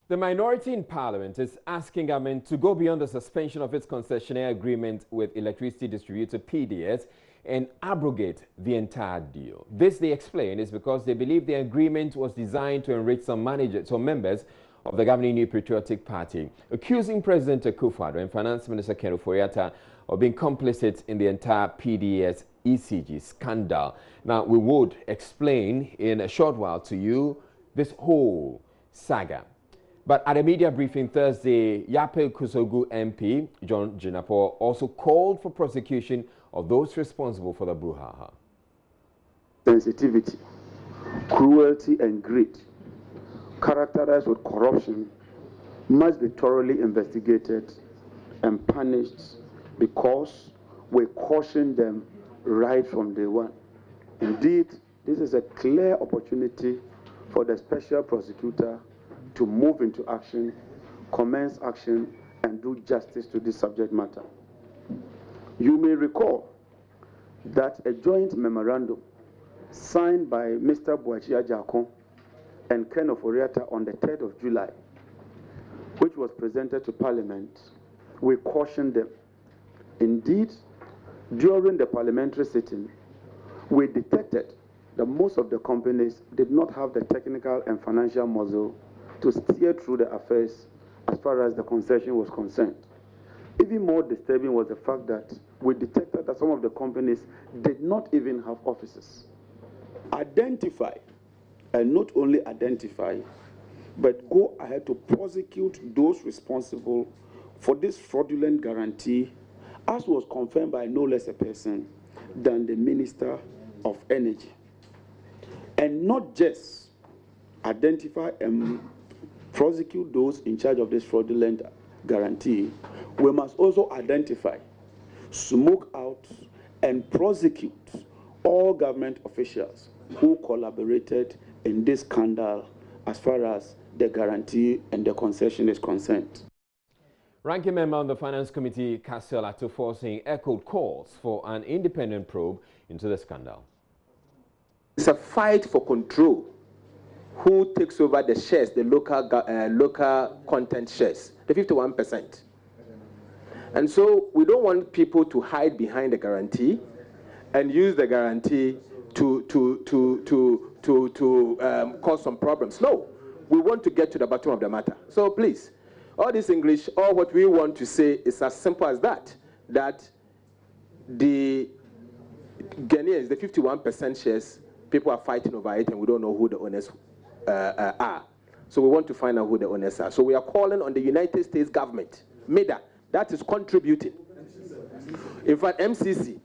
The minority in Parliament is asking government to go beyond the suspension of its concessionaire agreement with electricity distributor PDS and abrogate the entire deal. This, they explain, is because they believe the agreement was designed to enrich some members of the governing New Patriotic Party, accusing President Akufo-Addo and Finance Minister Ken Ofori-Atta of being complicit in the entire PDS ECG scandal. Now, we would explain in a short while to you this whole saga. But at a media briefing Thursday, Yape Kusogu MP John Jinapo also called for prosecution of those responsible for the brouhaha. Sensitivity, cruelty and greed, characterized with corruption, must be thoroughly investigated and punished because we cautioned them right from day one. Indeed, this is a clear opportunity for the special prosecutor to move into action, commence action, and do justice to this subject matter. You may recall that a joint memorandum signed by Mr. Boachi Ajakon and Ken Ofori-Atta on the 3rd of July, which was presented to Parliament, we cautioned them. Indeed, during the parliamentary sitting, we detected that most of the companies did not have the technical and financial muscle to steer through the affairs as far as the concession was concerned. Even more disturbing was the fact that we detected that some of the companies did not even have offices. Identify, and not only identify, but go ahead to prosecute those responsible for this fraudulent guarantee, as was confirmed by no less a person than the Minister of Energy. And not just identify and prosecute those in charge of this fraudulent guarantee, we must also identify, smoke out, and prosecute all government officials who collaborated in this scandal as far as the guarantee and the concession is concerned. Ranking member on the Finance Committee, Cassiel Atufor, echoed calls for an independent probe into the scandal. It's a fight for control. Who takes over the shares, the local content shares, the 51%. And so we don't want people to hide behind the guarantee and use the guarantee to cause some problems. No, we want to get to the bottom of the matter. So please, all this English, all what we want to say is as simple as that the Ghanaians, the 51% shares, people are fighting over it and we don't know who the owners are. So we want to find out who the owners are. So we are calling on the United States government, MEDA, that is contributing, in fact MCC,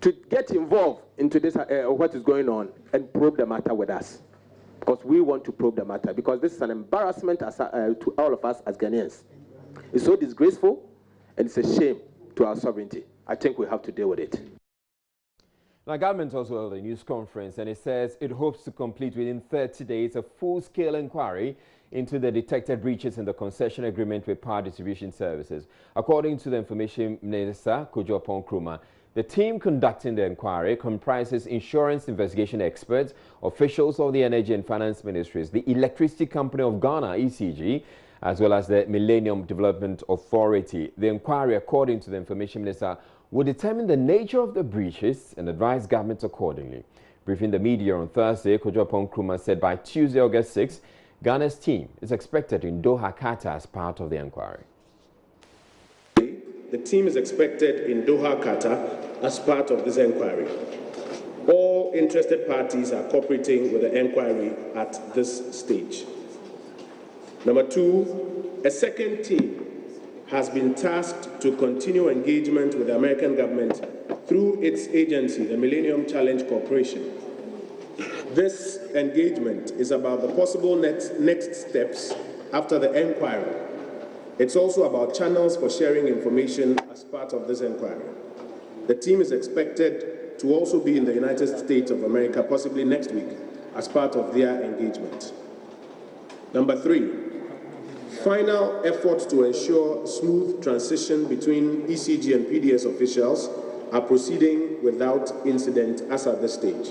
to get involved into this, what is going on, and probe the matter with us. Because we want to probe the matter, because this is an embarrassment to all of us as Ghanaians. It's so disgraceful, and it's a shame to our sovereignty. I think we have to deal with it. Now, government also held a news conference, and it says it hopes to complete within 30 days a full-scale inquiry into the detected breaches in the concession agreement with power distribution services. According to the Information Minister, Kojo Nkrumah, the team conducting the inquiry comprises insurance investigation experts, officials of the Energy and Finance Ministries, the Electricity Company of Ghana, ECG, as well as the Millennium Development Authority. The inquiry, according to the Information Minister, will determine the nature of the breaches and advise government accordingly. Briefing the media on Thursday, Kojo Nkrumah said by Tuesday, August 6, Ghana's team is expected in Doha, Qatar as part of the inquiry. The team is expected in Doha, Qatar as part of this inquiry. All interested parties are cooperating with the inquiry at this stage. Number two, a second team has been tasked to continue engagement with the American government through its agency, the Millennium Challenge Corporation. This engagement is about the possible next steps after the inquiry. It's also about channels for sharing information as part of this inquiry. The team is expected to also be in the United States of America, possibly next week, as part of their engagement. Number three, final efforts to ensure smooth transition between ECG and PDS officials are proceeding without incident as at this stage.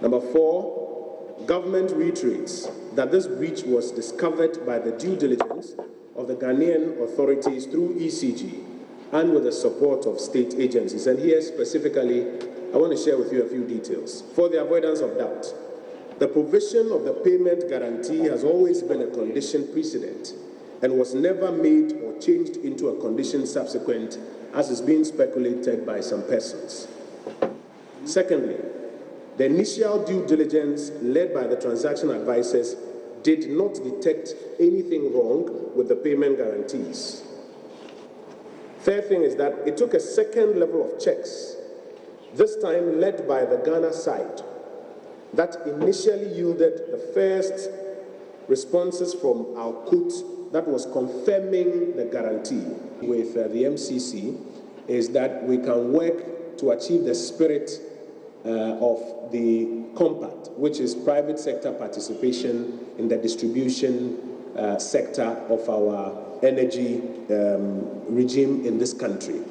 Number four, government reiterates that this breach was discovered by the due diligence of the Ghanaian authorities through ECG and with the support of state agencies. And here specifically, I want to share with you a few details. For the avoidance of doubt, the provision of the payment guarantee has always been a condition precedent and was never made or changed into a condition subsequent, as is being speculated by some persons. Secondly, the initial due diligence led by the transaction advisors did not detect anything wrong with the payment guarantees. Third thing is that it took a second level of checks, this time led by the Ghana side, that initially yielded the first responses from our court that was confirming the guarantee with the MCC is that we can work to achieve the spirit of the compact, which is private sector participation in the distribution sector of our energy regime in this country.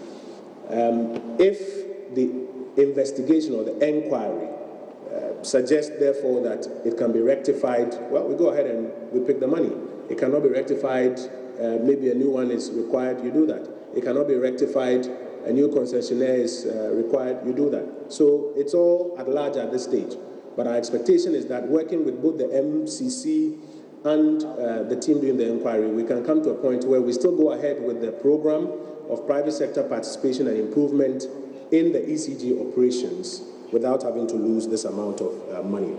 If the investigation or the inquiry suggests, therefore, that it can be rectified, well, we go ahead and we pick the money. It cannot be rectified, maybe a new one is required, you do that. It cannot be rectified, a new concessionaire is required, you do that. So it's all at large at this stage. But our expectation is that working with both the MCC and the team doing the inquiry, we can come to a point where we still go ahead with the program of private sector participation and improvement in the ECG operations without having to lose this amount of money.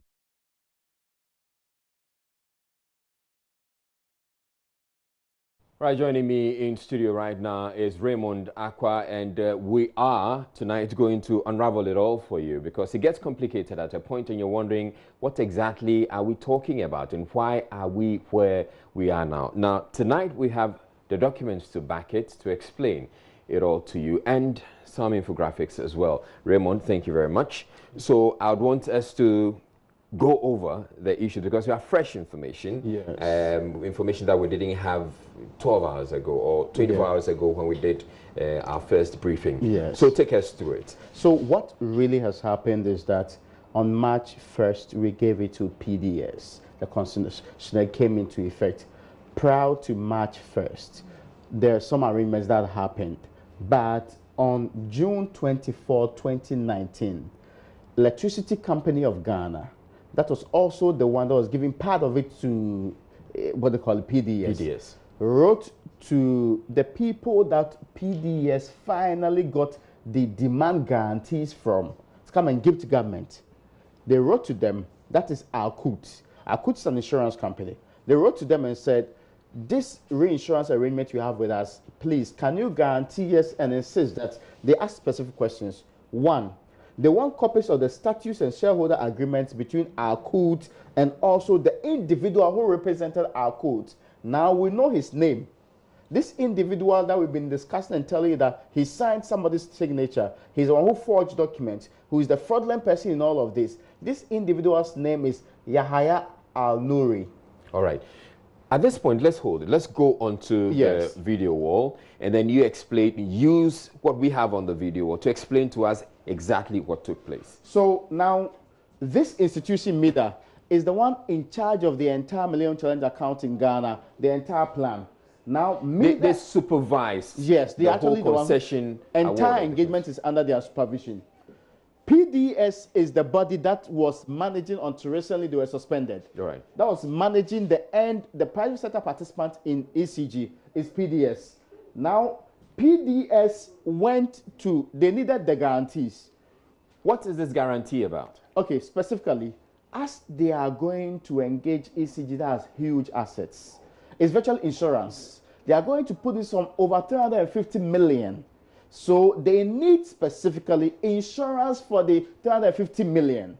Right, joining me in studio right now is Raymond Aqua, and we are tonight going to unravel it all for you, because it gets complicated at a point and you're wondering what exactly are we talking about and why are we where we are now. Now, tonight we have the documents to back it, to explain it all to you, and some infographics as well. Raymond, thank you very much. So I would want us to go over the issue because we have fresh information, yes. Information that we didn't have 12 hours ago or 24 hours ago when we did our first briefing. Yes. So take us through it. So what really has happened is that on March 1st, we gave it to PDS. The constitution came into effect prior to March 1st. There are some arrangements that happened, but on June 24, 2019, Electricity Company of Ghana, that was also the one that was giving part of it to what they call PDS, wrote to the people that PDS finally got the demand guarantees from to come and give to government. They wrote to them, that is Alcoot. Alcoot is an insurance company. They wrote to them and said, this reinsurance arrangement you have with us, please, can you guarantee us and insist that they ask specific questions? One, they want copies of the statutes and shareholder agreements between Alcoot and also the individual who represented Alcoot. Now we know his name. This individual that we've been discussing and telling you that he signed somebody's signature, he's the one who forged documents, who is the fraudulent person in all of this. This individual's name is Yahaya Al-Nouri. All right. At this point, let's hold it. Let's go onto the video wall, and then you explain, use what we have on the video wall to explain to us exactly what took place. So now, this institution, MIDA, is the one in charge of the entire Millennium Challenge account in Ghana, the entire plan. Now, MIDA, they supervise the whole concession. Entire engagement is under their supervision. PDS is the body that was managing until recently they were suspended. Right. That was managing the private sector participant in ECG is PDS. Now, PDS went to, they needed the guarantees. What is this guarantee about? Okay, specifically, as they are going to engage ECG that has huge assets, it's virtual insurance. They are going to put this on over 350 million. So they need specifically insurance for the 350 million.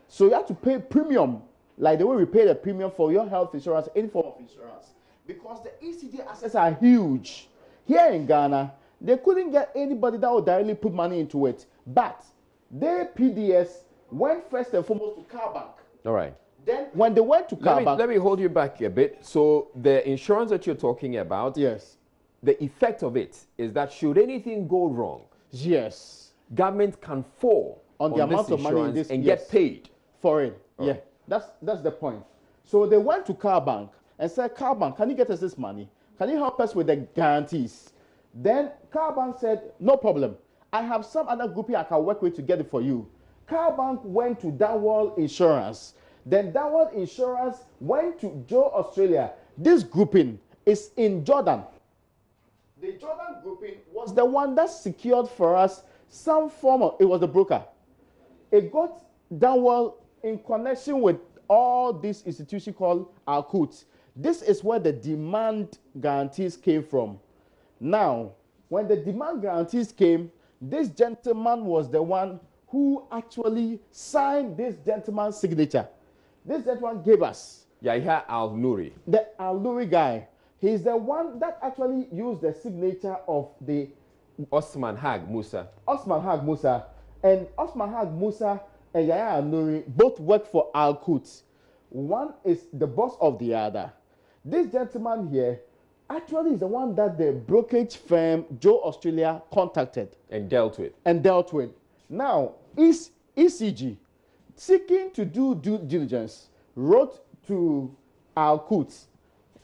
So you have to pay premium, like the way we pay the premium for your health insurance, any form of insurance. Because the ECG assets are huge. Here in Ghana, they couldn't get anybody that would directly put money into it. But they, PDS, went first and foremost to Car Bank. All right. Then when they went to Car Bank... Let me hold you back a bit. So the insurance that you're talking about... Yes. The effect of it is that should anything go wrong, yes, government can fall on the amount of money in this and get paid for it. That's the point. So they went to Car Bank and said, Car Bank, can you get us this money? Can you help us with the guarantees? Then Car Bank said, no problem. I have some other groupie I can work with to get it for you. Car Bank went to Dunwall Insurance. Then Dunwall Insurance went to Joe Australia. This grouping is in Jordan. The Jordan grouping was the one that secured for us some form of, it was the broker. It got Dunwall in connection with all these institutions called Al-Quds. This is where the demand guarantees came from. Now, when the demand guarantees came, this gentleman was the one who actually signed this gentleman's signature. This gentleman gave us. Yahya Al-Nouri. The Al-Nouri guy. He's the one that actually used the signature of the Osman Hag Musa. Osman Hag Musa. And Osman Hag Musa and Yahya Al-Nouri both work for Al-Quds. One is the boss of the other. This gentleman here actually is the one that the brokerage firm Joe Australia contacted. And dealt with. Now, ECG, seeking to do due diligence, wrote to Al-Quds,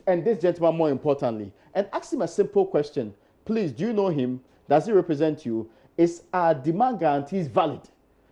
and this gentleman more importantly, and asked him a simple question. Please, do you know him? Does he represent you? Is our demand guarantees valid?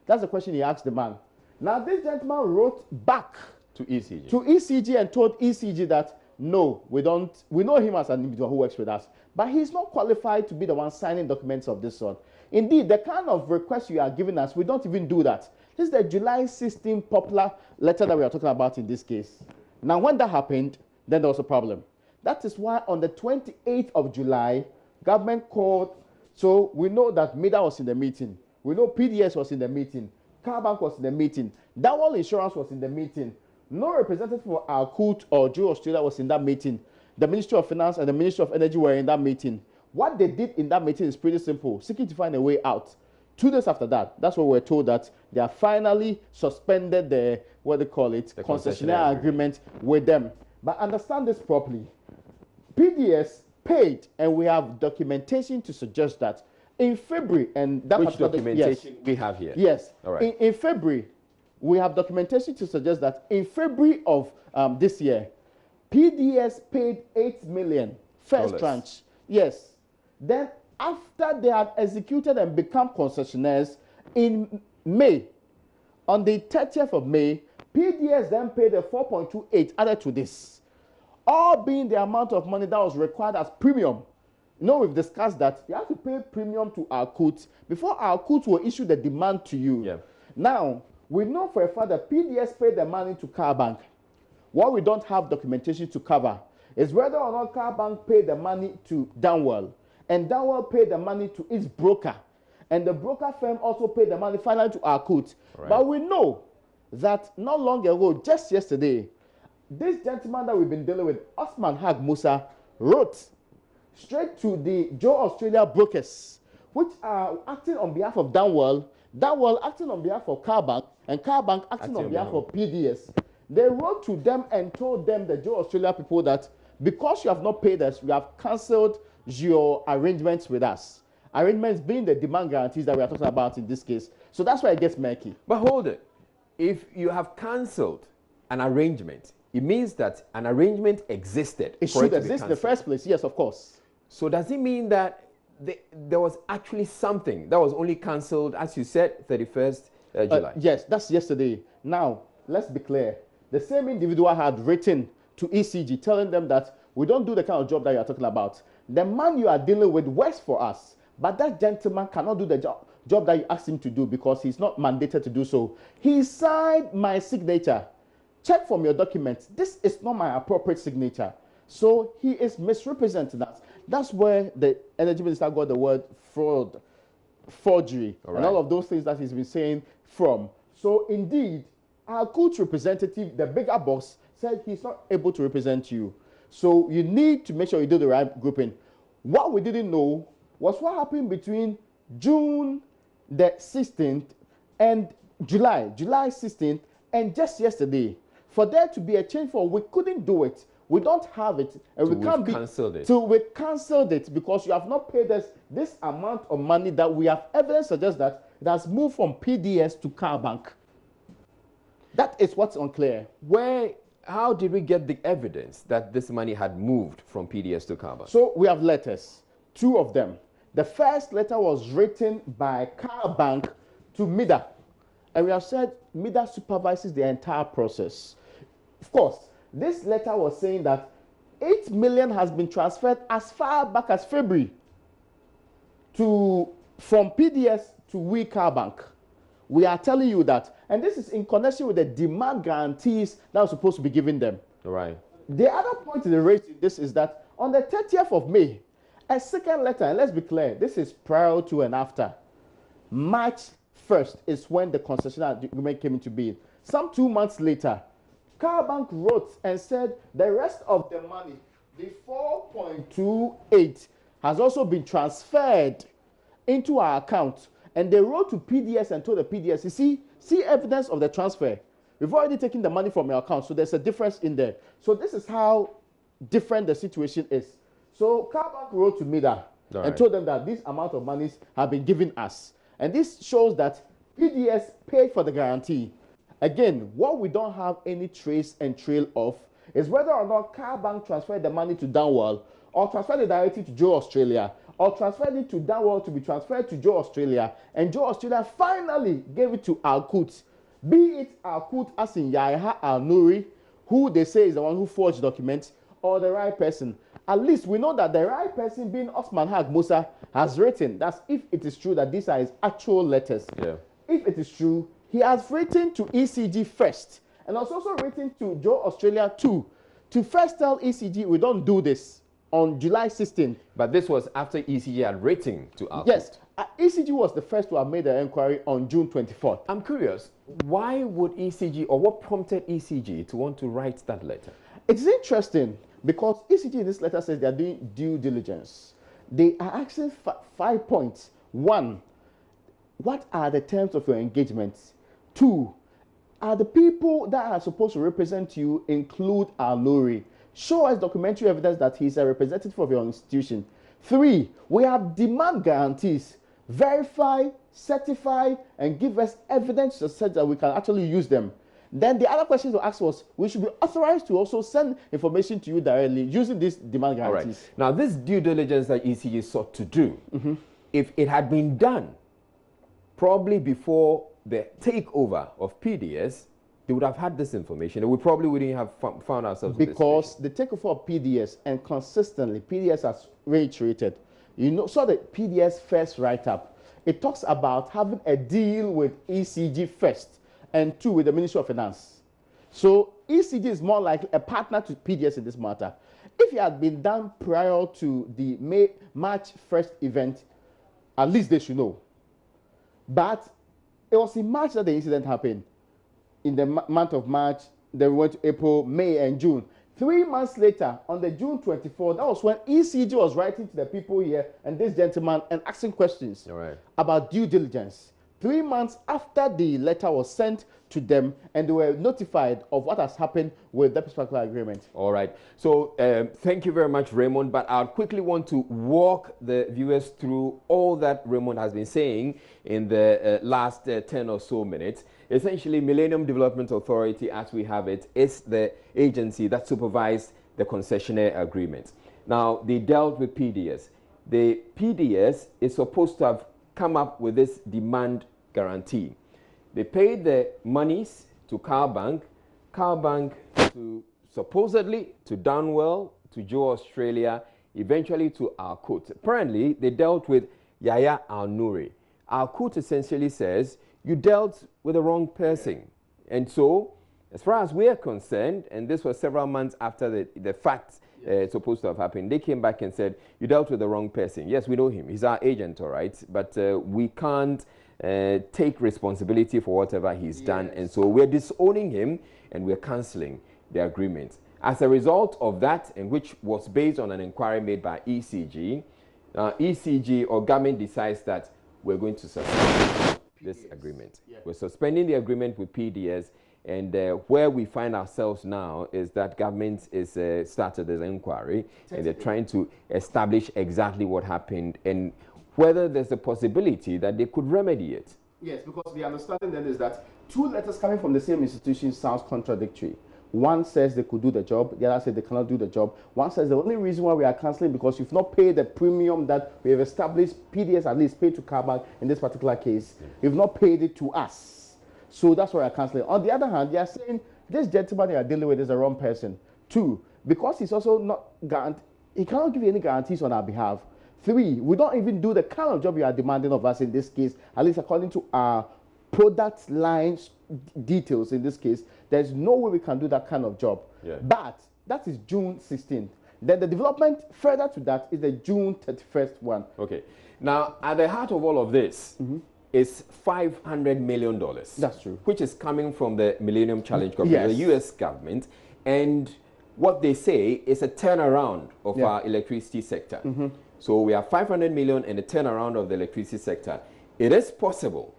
That's the question he asked the man. Now, this gentleman wrote back to ECG. To ECG and told ECG that, no, we don't. We know him as an individual who works with us, but he's not qualified to be the one signing documents of this sort. Indeed, the kind of request you are giving us, we don't even do that. This is the July 16 popular letter that we are talking about in this case. Now, when that happened, then there was a problem. That is why on the 28th of July, government called. So we know that MIDA was in the meeting. We know PDS was in the meeting. Car Bank was in the meeting. Dunwall Insurance was in the meeting. No representative for Al-Quds or Joe Australia was in that meeting. The Ministry of Finance and the Ministry of Energy were in that meeting. What they did in that meeting is pretty simple, seeking to find a way out. 2 days after that, that's when we were told that they have finally suspended the, what they call it, the concessionaire agreement with them. But understand this properly. PDS paid, and we have documentation to suggest that in February, and that which documentation we have here? Yes. All right. In February, we have documentation to suggest that in February of this year, PDS paid $8 million first tranche. Yes. Then after they had executed and become concessionaires in May, on the 30th of May, PDS then paid a 4.28 added to this, all being the amount of money that was required as premium. You know, we've discussed that you have to pay premium to Al-Quds before Al-Quds will issue the demand to you. Yeah. Now, we know for a fact that PDS paid the money to Car Bank. What we don't have documentation to cover is whether or not Car Bank paid the money to Dunwall, and Dunwall paid the money to its broker, and the broker firm also paid the money finally to Al-Quds. Right. But we know that not long ago, just yesterday, this gentleman that we've been dealing with, Osman Hag Musa, wrote straight to the Joe Australia brokers, which are acting on behalf of Dunwall, Dunwall acting on behalf of Car Bank, and Car Bank acting on behalf of PDS. They wrote to them and told them, the Joe Australia people, that because you have not paid us, we have cancelled your arrangements with us. Arrangements being the demand guarantees that we are talking about in this case. So that's why it gets murky. But hold it. If you have cancelled an arrangement, it means that an arrangement existed. It should exist in the first place, yes, of course. So does it mean that there was actually something that was only cancelled, as you said, 31st July? Yes, that's yesterday. Now, let's be clear. The same individual had written to ECG telling them that we don't do the kind of job that you are talking about. The man you are dealing with works for us, but that gentleman cannot do the job that you asked him to do because he's not mandated to do so. He signed my signature. Check from your documents. This is not my appropriate signature. So he is misrepresenting us. That's where the energy minister got the word fraud, forgery, and all of those things that he's been saying from. So indeed, our Al-Quds representative, the bigger boss, said he's not able to represent you. So you need to make sure you do the right grouping. What we didn't know was what happened between June the 16th and July 16th, and just yesterday. For there to be a change for, we couldn't do it. We don't have it, and we can't be cancelled it. So we cancelled it because you have not paid us this amount of money that we have evidence suggests that it has moved from PDS to Car Bank. That is what's unclear. How did we get the evidence that this money had moved from PDS to Car Bank? So we have letters, 2 of them. The first letter was written by Car Bank to MIDA. And we have said MIDA supervises the entire process. Of course, this letter was saying that 8 million has been transferred as far back as February from PDS to Car Bank. We are telling you that, and this is in connection with the demand guarantees that are supposed to be given them. Right. The other point they raised in this is that on the 30th of May, a second letter, and let's be clear, this is prior to and after. March 1st is when the concession agreement came into being. Some 2 months later, Car Bank wrote and said the rest of the money, the 4.28, has also been transferred into our account. And they wrote to PDS and told the PDS, you see evidence of the transfer. We've already taken the money from your account, so there's a difference in there. So this is how different the situation is. So Car Bank wrote to MIDA and told them that this amount of monies have been given us. And this shows that PDS paid for the guarantee. Again, what we don't have any trace and trail of is whether or not Car Bank transferred the money to Downwell or transferred it directly to Joe Australia or transferred it to Downwell to be transferred to Joe Australia, and Joe Australia finally gave it to Alkut. Be it Alkut as in Yahya Al-Nuri, who they say is the one who forged documents, or the right person. At least we know that the right person, being Osman Haq Musa, has written, that's if it is true that these are his actual letters. Yeah. If it is true, he has written to ECG first, and has also written to Joe Australia too, to first tell ECG we don't do this on July 16th. But this was after ECG had written to Alkut. Yes, ECG was the first to have made the inquiry on June 24th. I'm curious, why would ECG, or what prompted ECG to want to write that letter? It's interesting because ECG in this letter says they are doing due diligence. They are asking 5 points. 1, what are the terms of your engagement? 2, are the people that are supposed to represent you include Al-Nuri? Show us documentary evidence that he's a representative of your institution. 3, we have demand guarantees. Verify, certify, and give us evidence to say that we can actually use them. Then the other question to ask was, we should be authorized to also send information to you directly using these demand guarantees. All right. Now, this due diligence that ECG sought to do, if it had been done probably before the takeover of PDS, they would have had this information, and we probably wouldn't have found ourselves in this because the takeover of PDS, and consistently PDS has reiterated, so the PDS first write-up, it talks about having a deal with ECG first, and 2 with the Ministry of Finance. So ECG is more like a partner to PDS in this matter. If it had been done prior to the March 1st event, at least they should know. But it was in March that the incident happened. In the month of March, then we went to April, May, and June. 3 months later, on the June 24th, that was when ECG was writing to the people here and this gentleman and asking questions about due diligence. 3 months after the letter was sent to them, and they were notified of what has happened with that particular agreement. All right. So thank you very much, Raymond. But I quickly want to walk the viewers through all that Raymond has been saying in the last 10 or so minutes. Essentially, Millennium Development Authority, as we have it, is the agency that supervised the concessionaire agreement. Now, they dealt with PDS. The PDS is supposed to have come up with this demand guarantee. They paid the monies to Car Bank to supposedly to Downwell, to Joe Australia, eventually to Alkut. Apparently, they dealt with Yahya Al-Nuri. Alkut essentially says, you dealt with the wrong person. And so, as far as we are concerned, and this was several months after the fact supposed to have happened, they came back and said, you dealt with the wrong person. Yes, we know him. He's our agent, all right? But we can't take responsibility for whatever he's done. And so we're disowning him and we're cancelling the agreement. As a result of that, and which was based on an inquiry made by ECG, ECG or government decides that we're going to suspend this agreement. We're suspending the agreement with PDS, and where we find ourselves now is that government is started this inquiry, and they're trying to establish exactly what happened and whether there's a possibility that they could remedy it. Yes, because the understanding then is that two letters coming from the same institution sounds contradictory. One says they could do the job, the other says they cannot do the job. One says the only reason why we are cancelling because you've not paid the premium that we have established, PDS at least paid to Kabak in this particular case. You've not paid it to us. So that's why we are cancelling. On the other hand, they are saying this gentleman they are dealing with is the wrong person. Two, because he's also not he cannot give you any guarantees on our behalf. Three, we don't even do the kind of job you are demanding of us in this case, at least according to our product lines details in this case. There's no way we can do that kind of job. Yeah. But that is June 16th. Then the development further to that is the June 31st one. Okay. Now, at the heart of all of this is $500 million. That's true. Which is coming from the Millennium Challenge Corporation, the U.S. government. And what they say is a turnaround of our electricity sector. So we have 500 million in the turnaround of the electricity sector. It is possible,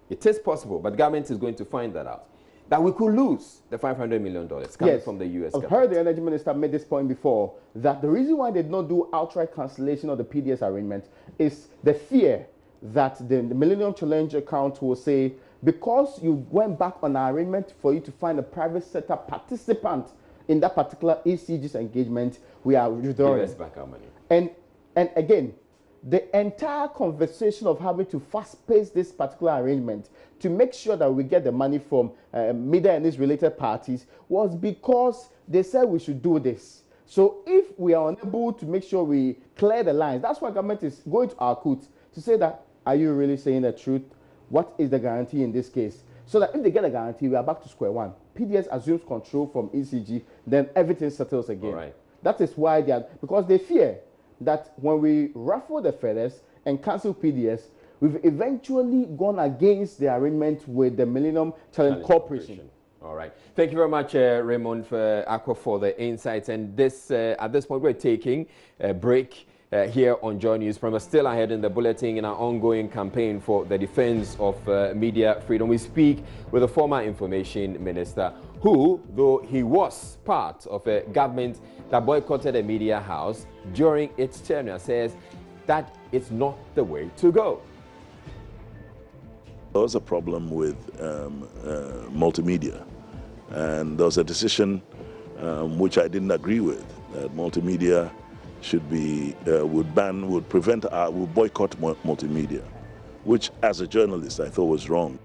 but the government is going to find that out, that we could lose the $500 million coming from the U.S. government. I've heard the energy minister made this point before, that the reason why they did not do outright cancellation of the PDS arrangement is the fear that the Millennium Challenge account will say, because you went back on our arrangement for you to find a private sector participant in that particular ECG's engagement, we are withdrawing. Give us back our money. And again, the entire conversation of having to fast-pace this particular arrangement to make sure that we get the money from media and its related parties was because they said we should do this. So if we are unable to make sure we clear the lines, that's why government is going to our court to say that, are you really saying the truth? What is the guarantee in this case? So that if they get a guarantee, we are back to square one. PDS assumes control from ECG, then everything settles again. All right. That is why they are, because they fear that when we ruffle the feathers and cancel PDS, we've eventually gone against the arrangement with the Millennium Challenge Corporation. All right. Thank you very much, Raymond, for the insights. And this, at this point, we're taking a break here on Joy News. From still ahead in the bulletin in our ongoing campaign for the defense of media freedom. We speak with the former information minister who, though he was part of a government that boycotted a media house during its tenure, says that it's not the way to go. There was a problem with multimedia, and there was a decision which I didn't agree with, that multimedia should be, would boycott multimedia, which as a journalist I thought was wrong.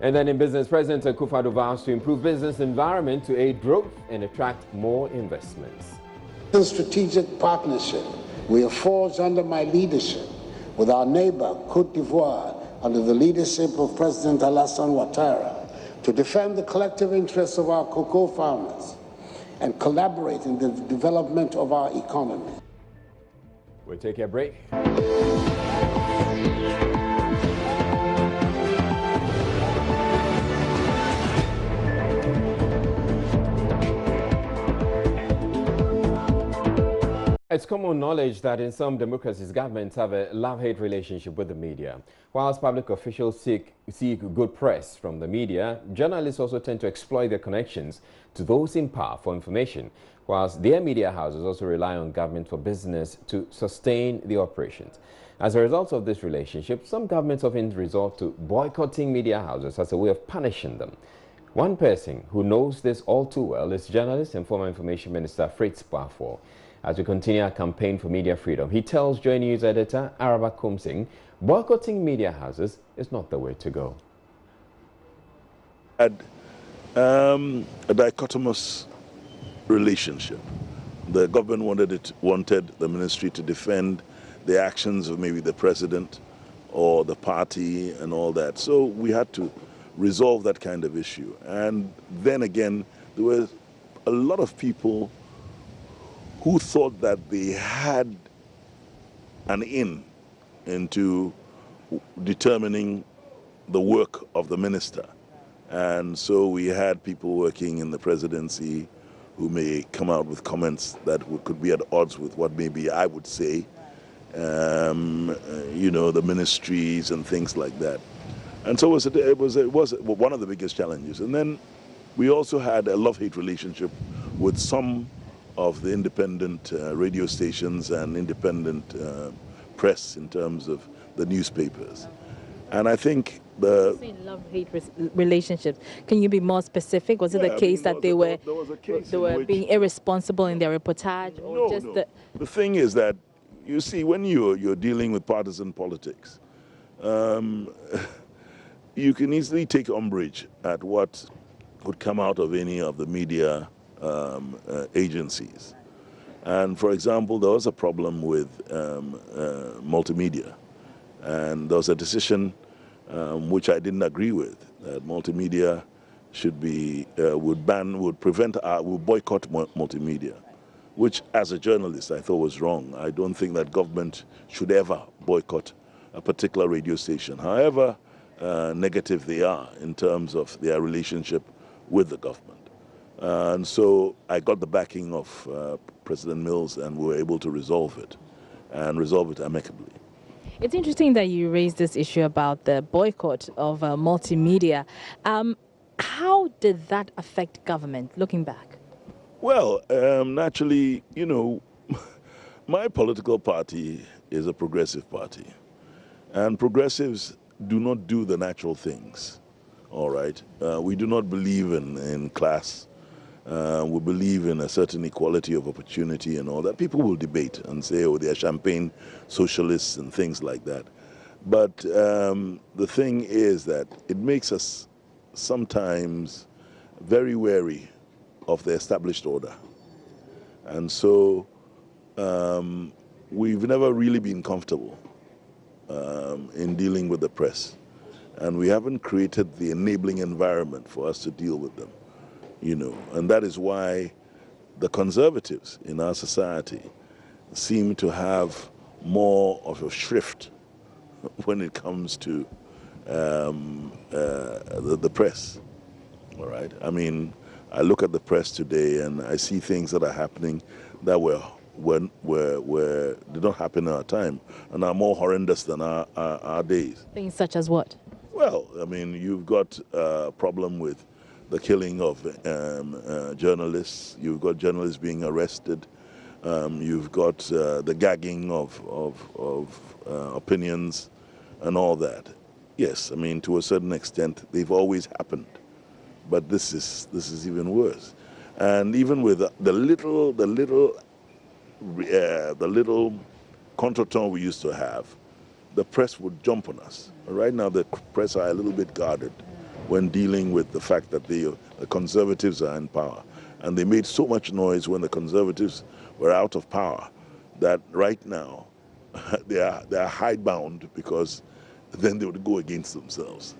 And then in business, President Akufo-Addo vows to improve business environment to aid growth and attract more investments. The strategic partnership we have forged under my leadership with our neighbor, Côte d'Ivoire, under the leadership of President Alassane Ouattara, to defend the collective interests of our cocoa farmers and collaborate in the development of our economy. We'll take a break. It's common knowledge that in some democracies, governments have a love-hate relationship with the media. Whilst public officials seek good press from the media, journalists also tend to exploit their connections to those in power for information, whilst their media houses also rely on government for business to sustain the operations. As a result of this relationship, some governments often resort to boycotting media houses as a way of punishing them. One person who knows this all too well is journalist and former information minister Fritz Boafo. As we continue our campaign for media freedom, he tells Joy News editor Araba Kumsing, boycotting media houses is not the way to go. Had a dichotomous relationship. The government wanted the ministry to defend the actions of maybe the president or the party and all that. So we had to resolve that kind of issue. And then again, there were a lot of people who thought that they had an in into determining the work of the minister. And so we had people working in the presidency who may come out with comments that could be at odds with what maybe I would say, you know, the ministries and things like that. And so it was one of the biggest challenges. And then we also had a love-hate relationship with some of the independent radio stations and independent press in terms of the newspapers. And I think saying love-hate relationships. Can you be more specific? Was it the case that they were being irresponsible in their reportage, or just no. The thing is that, you see, when you're dealing with partisan politics, you can easily take umbrage at what would come out of any of the media agencies. And for example, there was a problem with multimedia, and there was a decision which I didn't agree with, that multimedia should be would boycott multimedia, which as a journalist I thought was wrong. I don't think that government should ever boycott a particular radio station, however negative they are in terms of their relationship with the government. And so I got the backing of President Mills, and we were able to resolve it amicably. It's interesting that you raised this issue about the boycott of multimedia. How did that affect government, looking back? Well, naturally, you know, my political party is a progressive party, and progressives do not do the natural things, all right? We do not believe in class. We believe in a certain equality of opportunity and all that. People will debate and say, oh, they're champagne socialists and things like that. But the thing is that it makes us sometimes very wary of the established order. And so we've never really been comfortable in dealing with the press. And we haven't created the enabling environment for us to deal with them. You know, and that is why the conservatives in our society seem to have more of a shrift when it comes to the press. All right. I mean, I look at the press today and I see things that are happening that did not happen in our time and are more horrendous than our days. Things such as what? Well, I mean, you've got a problem with the killing of journalists. You've got journalists being arrested. You've got the gagging of opinions and all that. Yes, I mean, to a certain extent, they've always happened, but this is even worse. And even with the little contretemps we used to have, the press would jump on us. Right now, the press are a little bit guarded when dealing with the fact that the conservatives are in power. And they made so much noise when the conservatives were out of power that right now they are hidebound, because then they would go against themselves.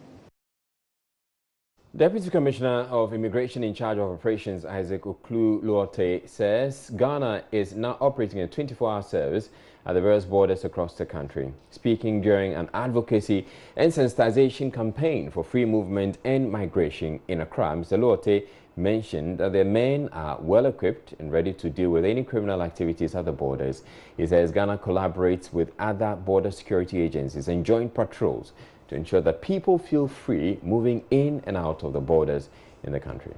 Deputy Commissioner of Immigration in charge of operations, Isaac Oklu-Luote, says Ghana is now operating a 24-hour service at the various borders across the country. Speaking during an advocacy and sensitization campaign for free movement and migration in Accra, Mr. Luote mentioned that their men are well equipped and ready to deal with any criminal activities at the borders. He says Ghana collaborates with other border security agencies and joint patrols to ensure that people feel free moving in and out of the borders in the country.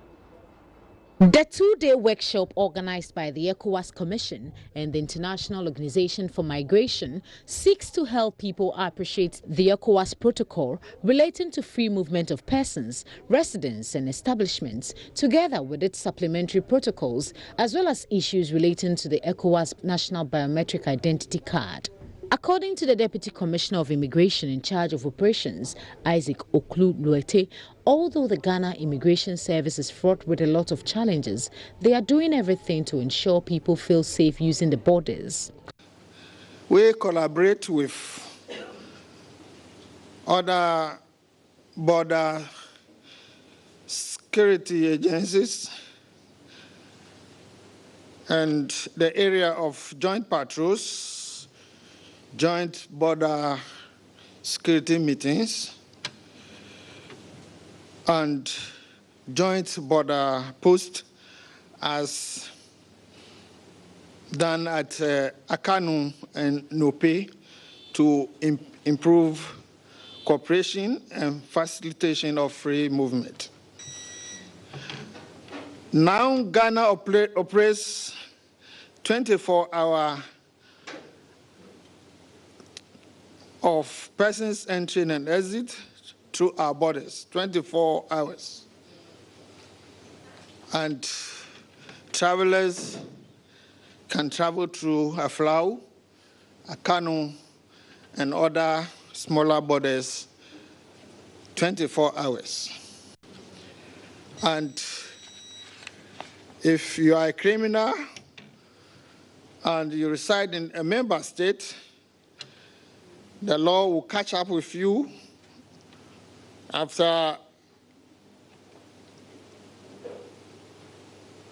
The two-day workshop organized by the ECOWAS Commission and the International Organization for Migration seeks to help people appreciate the ECOWAS protocol relating to free movement of persons, residents and establishments, together with its supplementary protocols, as well as issues relating to the ECOWAS National Biometric Identity Card. According to the Deputy Commissioner of Immigration in charge of operations, Isaac Oklu-Luote, although the Ghana Immigration Service is fraught with a lot of challenges, they are doing everything to ensure people feel safe using the borders. We collaborate with other border security agencies and the area of joint patrols, joint border security meetings, and joint border post as done at Akanu and Nope to improve cooperation and facilitation of free movement. Now Ghana operates 24-hour of persons entering and exit through our borders 24 hours. And travelers can travel through Aflau, Akanu, and other smaller borders 24 hours. And if you are a criminal and you reside in a member state, the law will catch up with you after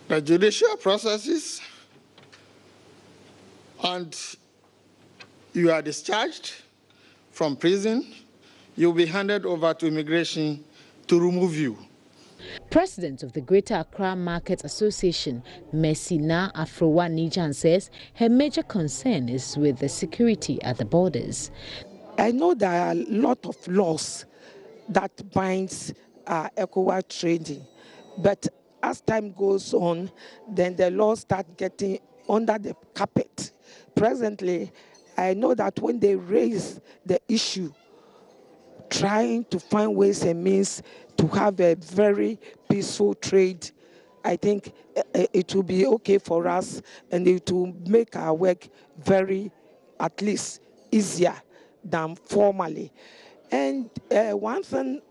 the judicial processes, and you are discharged from prison. You'll be handed over to immigration to remove you. President of the Greater Accra Market Association, Messina Afrowa Nijan, says her major concern is with the security at the borders. I know there are a lot of laws that binds ECOWAS trading, but as time goes on, then the laws start getting under the carpet. Presently, I know that when they raise the issue, trying to find ways and means to have a very peaceful trade, I think it will be okay for us, and it will make our work very, at least, easier than formally. And one thing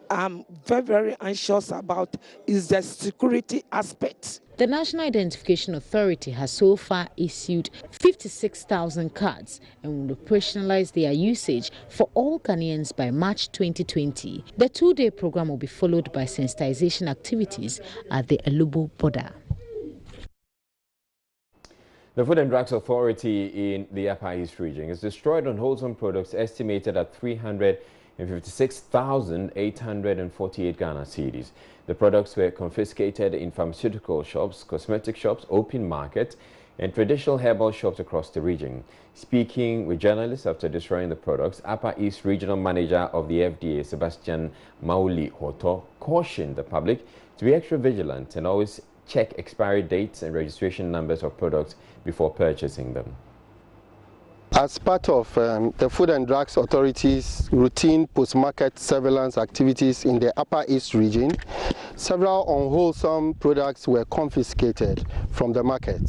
I'm very, very anxious about is the security aspect. The National Identification Authority has so far issued 56,000 cards and will operationalize their usage for all Ghanaians by March 2020. The two-day program will be followed by sensitization activities at the Elubo border. The Food and Drugs Authority in the Upper East region has destroyed unwholesome products estimated at 356,848 Ghana cedis. The products were confiscated in pharmaceutical shops, cosmetic shops, open market, and traditional herbal shops across the region. Speaking with journalists after destroying the products, Upper East Regional Manager of the FDA, Sebastian Mauli Hoto, cautioned the public to be extra vigilant and always check expiry dates and registration numbers of products before purchasing them. As part of the Food and Drugs Authority's routine post-market surveillance activities in the Upper East region, several unwholesome products were confiscated from the market.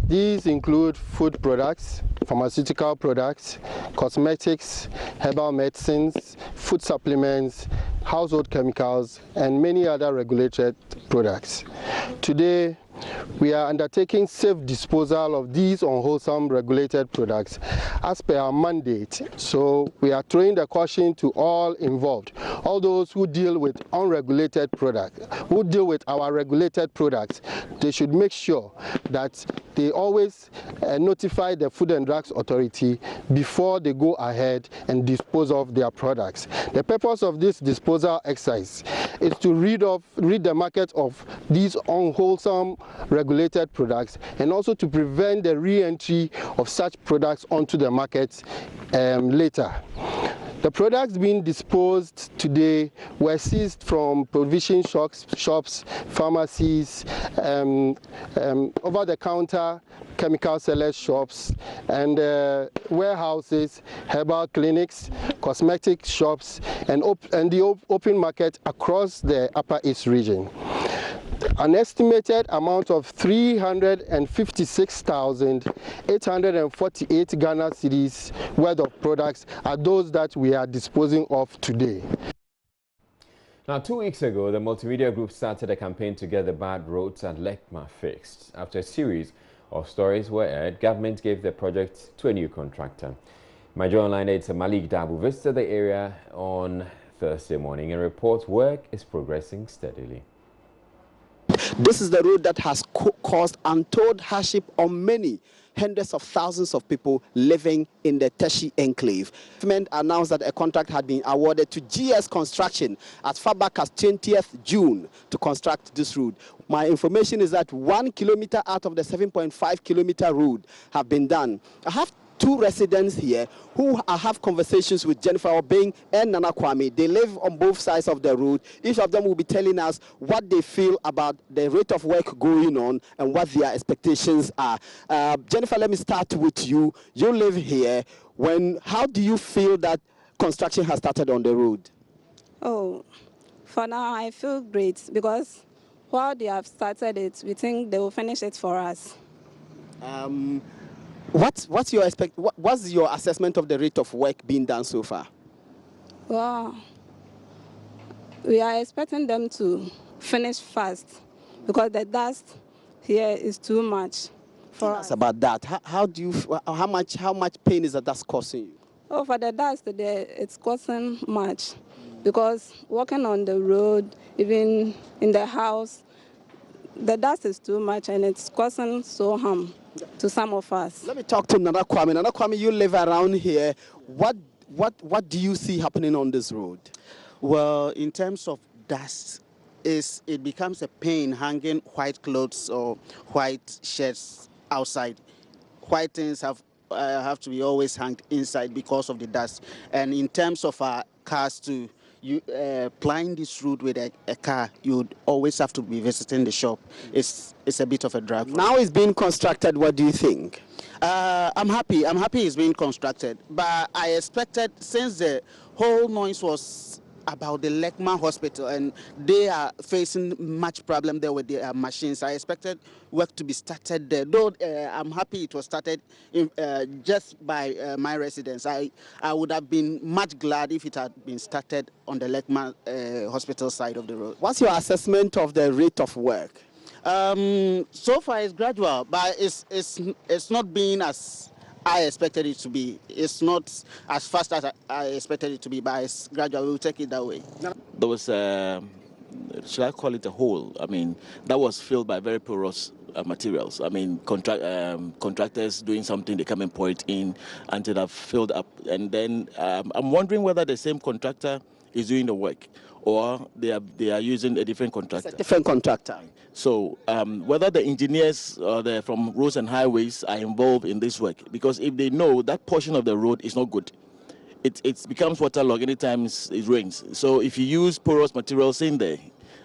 These include food products, pharmaceutical products, cosmetics, herbal medicines, food supplements, household chemicals, and many other regulated products. Today, we are undertaking safe disposal of these unwholesome regulated products as per our mandate. So we are throwing the caution to all involved, all those who deal with unregulated products, who deal with our regulated products. They should make sure that they always notify the Food and Drugs Authority before they go ahead and dispose of their products. The purpose of this disposal exercise is to rid the market of these unwholesome regulated products, and also to prevent the re-entry of such products onto the market later. The products being disposed today were seized from provision shops, pharmacies, over-the-counter chemical sellers shops, and warehouses, herbal clinics, cosmetic shops, and the open market across the Upper East region. An estimated amount of 356,848 Ghana cedis worth of products are those that we are disposing of today. Now, 2 weeks ago, the multimedia group started a campaign to get the bad roads at Lekma fixed. After a series of stories were aired, government gave the project to a new contractor. My Online editor Malik Dabu visited the area on Thursday morning and reports work is progressing steadily. This is the road that has caused untold hardship on many hundreds of thousands of people living in the Teshi enclave. The government announced that a contract had been awarded to GS Construction as far back as 20th June to construct this road. My information is that 1 kilometer out of the 7.5 kilometer road have been done. I have two residents here who I have conversations with, Jennifer Obeng and Nana Kwame. They live on both sides of the road. Each of them will be telling us what they feel about the rate of work going on and what their expectations are. Jennifer, let me start with you. You live here. How do you feel that construction has started on the road? Oh, for now I feel great because while they have started it, we think they will finish it for us. What's your assessment of the rate of work being done so far? Well, we are expecting them to finish fast because the dust here is too much for us. About that, how much pain is that causing you? Oh, for the dust, it's causing much because walking on the road, even in the house, the dust is too much and it's causing so harm to some of us. Let me talk to Nana Kwame. Nana Kwame, you live around here. What do you see happening on this road? Well, in terms of dust, it becomes a pain hanging white clothes or white shirts outside. White things have to be always hanged inside because of the dust. And in terms of our cars too, you plying this route with a car, you'd always have to be visiting the shop. It's a bit of a drag. Now it's being constructed. What do you think? I'm happy it's being constructed, but I expected, since the whole noise was about the Lekma hospital and they are facing much problem there with their machines, I expected work to be started there. Though I'm happy it was started just by my residents. I would have been much glad if it had been started on the Lekma hospital side of the road. What's your assessment of the rate of work? So far it's gradual, but it's not being as I expected it to be. It's not as fast as I expected it to be, but it's gradual. We'll take it that way. There was, should I call it a hole? I mean, that was filled by very porous materials. I mean, contractors doing something, they come and pour it in until they've filled up. And then I'm wondering whether the same contractor is doing the work or they are using a different contractor. It's a different contractor. So whether the engineers or from roads and highways are involved in this work, because if they know that portion of the road is not good, it becomes waterlogged anytime it rains. So if you use porous materials in there,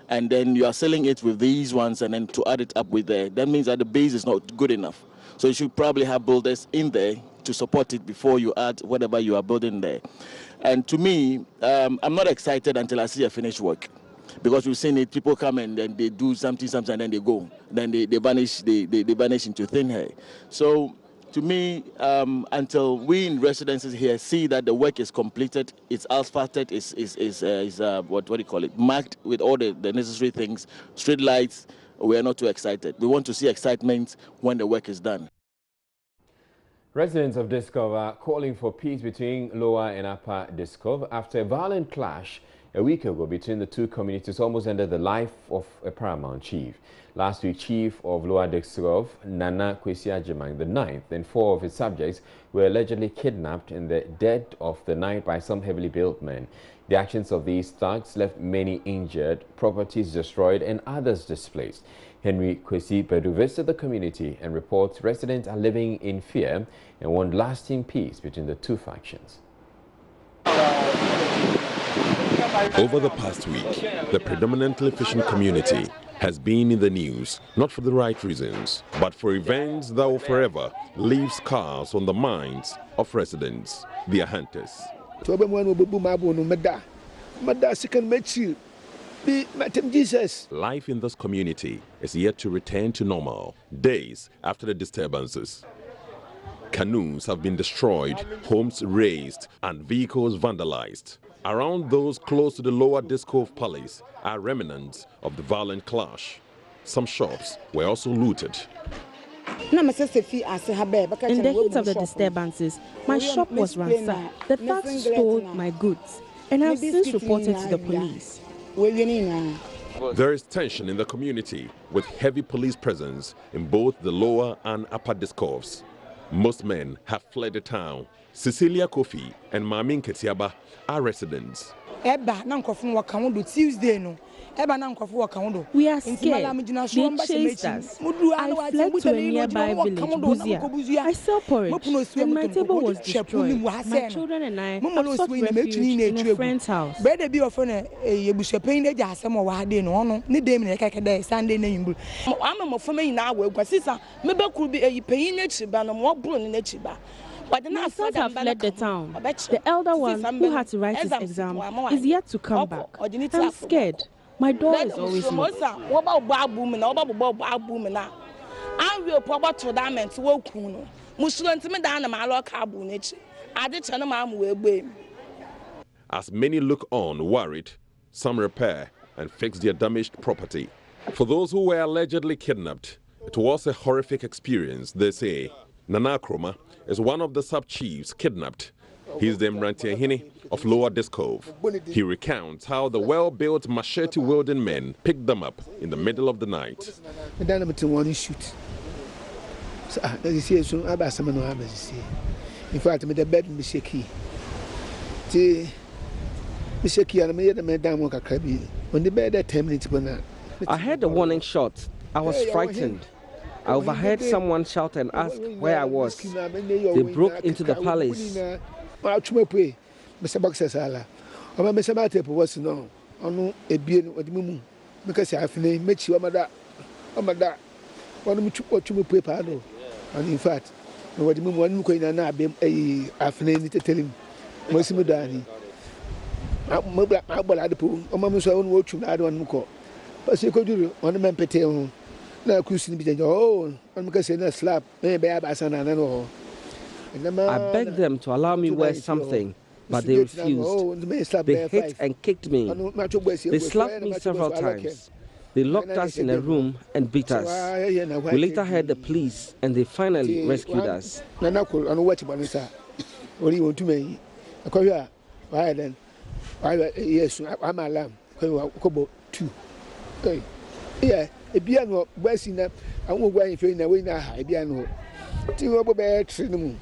and then you are selling it with these ones, and then to add it up with there, that means that the base is not good enough. So you should probably have builders in there to support it before you add whatever you are building there. And to me, I'm not excited until I see a finished work. Because we've seen it, people come and then they do something, and then they go. Then they vanish, they vanish into thin air. So to me, until we in residences here see that the work is completed, it's asphalted, what do you call it, marked with all the necessary things, street lights, we are not too excited. We want to see excitement when the work is done. Residents of Diskov are calling for peace between Lower and Upper Diskov after a violent clash a week ago between the two communities almost ended the life of a paramount chief. Last week, Chief of Lower Diskov, Nana Kwesi Agyeman the 9th, and 4 of his subjects were allegedly kidnapped in the dead of the night by some heavily built men. The actions of these thugs left many injured, properties destroyed, and others displaced. Henry Kwesi Bedu visited the community and reports residents are living in fear and want lasting peace between the two factions. Over the past week, the predominantly fishing community has been in the news, not for the right reasons, but for events that will forever leave scars on the minds of residents, their hunters. Life in this community is yet to return to normal, days after the disturbances. Canoes have been destroyed, homes razed, and vehicles vandalized. Around those close to the Lower Diskov Palace are remnants of the violent clash. Some shops were also looted. In the heat of the disturbances, my shop was ransacked. The thugs stole my goods, and I've since reported to the police. There is tension in the community with heavy police presence in both the Lower and Upper Diskovs. Most men have fled the town. Cecilia Kofi and Mamin Ketiaba are residents. We are scared. They chased us. I fled to a nearby village, Buzia. I sell porridge, and my table was destroyed. My children and I have sought refuge in a friend's house. My sons have fled the town. The elder one, who had to write his exam, is yet to come back. I'm scared. My door is always locked. As many look on, worried, some repair and fix their damaged property. For those who were allegedly kidnapped, it was a horrific experience, they say. Nana Kroma is one of the sub-chiefs kidnapped. He's the Mrantiahini of Lower Discove. He recounts how the well-built machete-wielding men picked them up in the middle of the night. In fact, the bed is shaky. I heard the warning shot. I was frightened. I overheard someone shout and ask where I was. They broke into the palace. And in fact, what the one going to be a afternoon to tell him, Mossimudani. I pool, or Mamma's own watch, I don't call. But she could do on a man petty. Now, Christian be oh, I'm going to slap, maybe I begged them to allow me wear something, but they refused. They hit and kicked me. They slapped me several times. They locked us in a room and beat us. We later heard the police and they finally rescued us. Yes, I'm alarmed. Two. Yeah, a piano, Westing up, I won't wear in a way now. I piano. Two over bed, trim.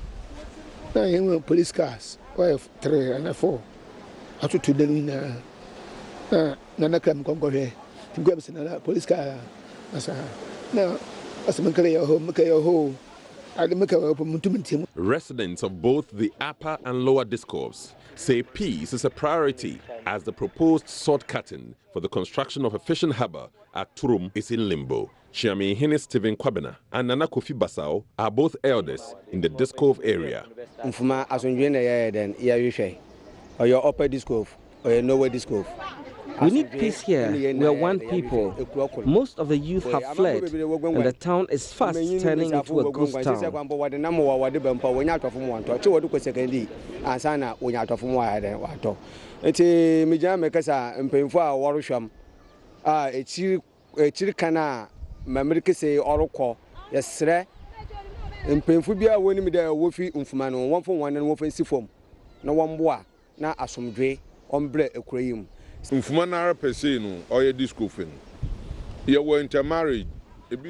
Now, police cars, 3 and 4. I took to the winner. Nana come go here. Police car. Now, as a home, residents of both the upper and lower discourse say peace is a priority as the proposed sword cutting for the construction of a fishing harbour at Turum is in limbo. Chiami Hene Stephen Kwabena and Nana Kofi Basao are both elders in the Discove area. Or your upper Discove or your lower Discove. We need peace here. We are one people. Most of the youth have fled, and the town is fast turning into a ghost town.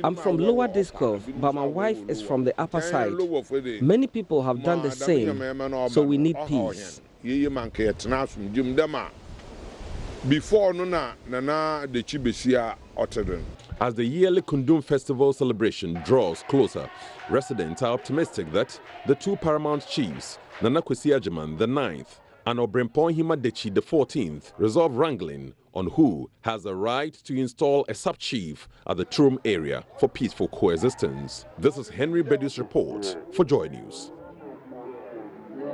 I'm from Lower Discove, but my wife is from the upper side. Many people have done the same, so we need peace. As the yearly Kundum Festival celebration draws closer, residents are optimistic that the two paramount chiefs, Nana Kwesi Agyeman the 9th and Obrempong Himadechi the 14th, resolve wrangling on who has the right to install a sub-chief at the Turum area for peaceful coexistence. This is Henry Bedu's report for Joy News.